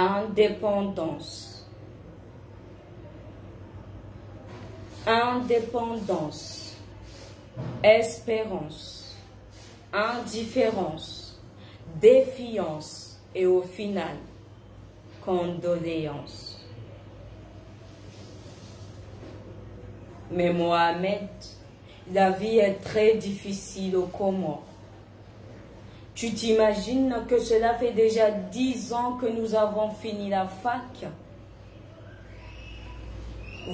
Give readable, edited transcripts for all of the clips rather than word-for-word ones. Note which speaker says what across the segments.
Speaker 1: indépendance, indépendance, espérance, indifférence, défiance et au final, condoléance. Mais Mohamed, la vie est très difficile au Comores. Tu t'imagines que cela fait déjà 10 ans que nous avons fini la fac?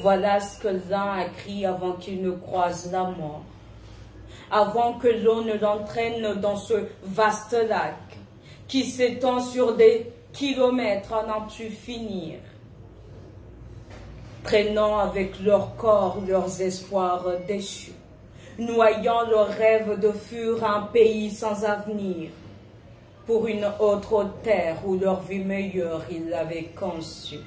Speaker 1: Voilà ce que l'un a écrit avant qu'il ne croise la mort. Avant que l'eau ne l'entraîne dans ce vaste lac qui s'étend sur des kilomètres à n'en plus finir, traînant avec leur corps leurs espoirs déchus, noyant leurs rêves de fuir un pays sans avenir, pour une autre terre où leur vie meilleure ils l'avaient conçue.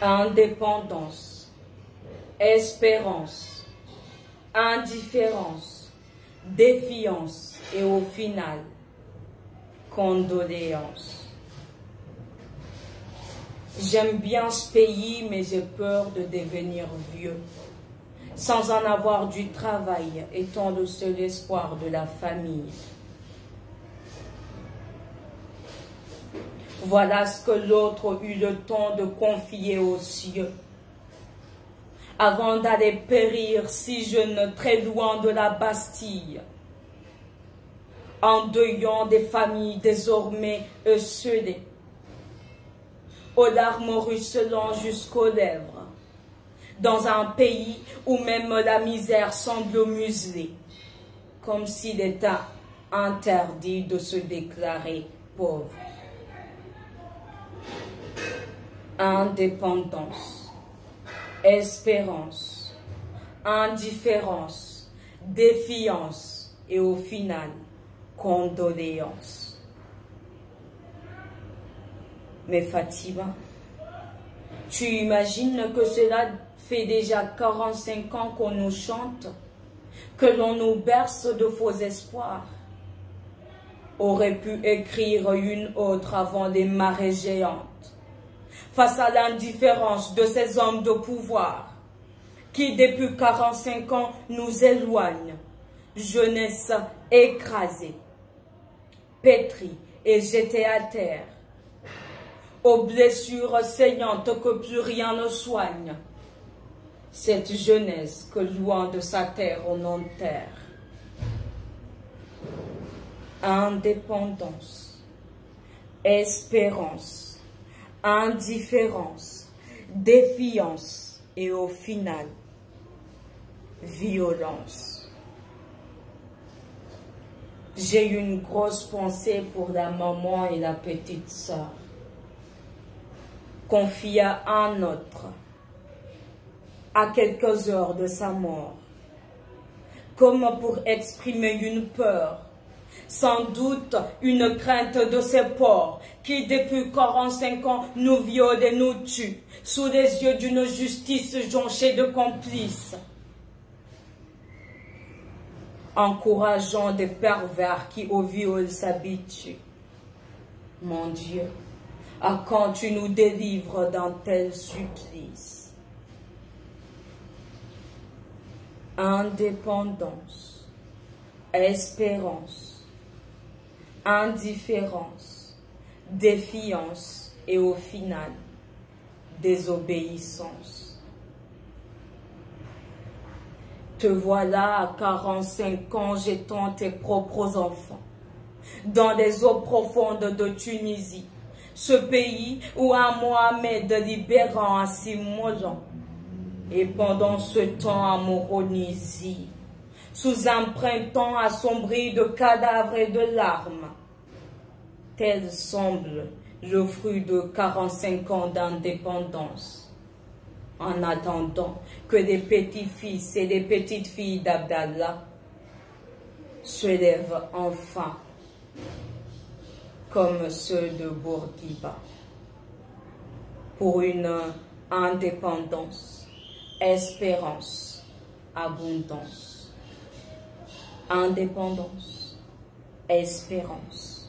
Speaker 1: Indépendance, espérance, indifférence, défiance et au final, condoléance. J'aime bien ce pays, mais j'ai peur de devenir vieux, sans en avoir du travail, étant le seul espoir de la famille. Voilà ce que l'autre eut le temps de confier aux cieux, avant d'aller périr si jeune très loin de la Bastille, endeuillant des familles désormais esselées, aux larmes ruisselant jusqu'aux lèvres, dans un pays où même la misère semble museler, comme s'il était interdit de se déclarer pauvre. Indépendance, espérance, indifférence, défiance et au final, condoléance. Mais Fatima, tu imagines que cela fait déjà 45 ans qu'on nous chante, que l'on nous berce de faux espoirs. Aurait pu écrire une autre avant les marées géantes, face à l'indifférence de ces hommes de pouvoir, qui depuis 45 ans nous éloignent, jeunesse écrasée, pétrie et jetée à terre, aux blessures saignantes que plus rien ne soigne, cette jeunesse que loin de sa terre on enterre. Indépendance, espérance, indifférence, défiance et au final, violence. J'ai une grosse pensée pour la maman et la petite sœur, confiée à un autre, à quelques heures de sa mort, comme pour exprimer une peur, sans doute une crainte de ces porcs qui depuis 45 ans nous violent et nous tuent, sous les yeux d'une justice jonchée de complices, encourageant des pervers qui au viol s'habituent. Mon Dieu, à quand tu nous délivres d'un tel supplice? Indépendance, espérance, indifférence, défiance et au final, désobéissance. Te voilà à 45 ans jetant tes propres enfants dans les eaux profondes de Tunisie, ce pays où un Mohamed libérant à s'immolant, et pendant ce temps à Moronisie, sous un printemps assombri de cadavres et de larmes, tel semble le fruit de 45 ans d'indépendance, en attendant que les petits-fils et les petites-filles d'Abdallah se lèvent enfin, comme ceux de Bourguiba, pour une indépendance, espérance, abondance. Indépendance, espérance,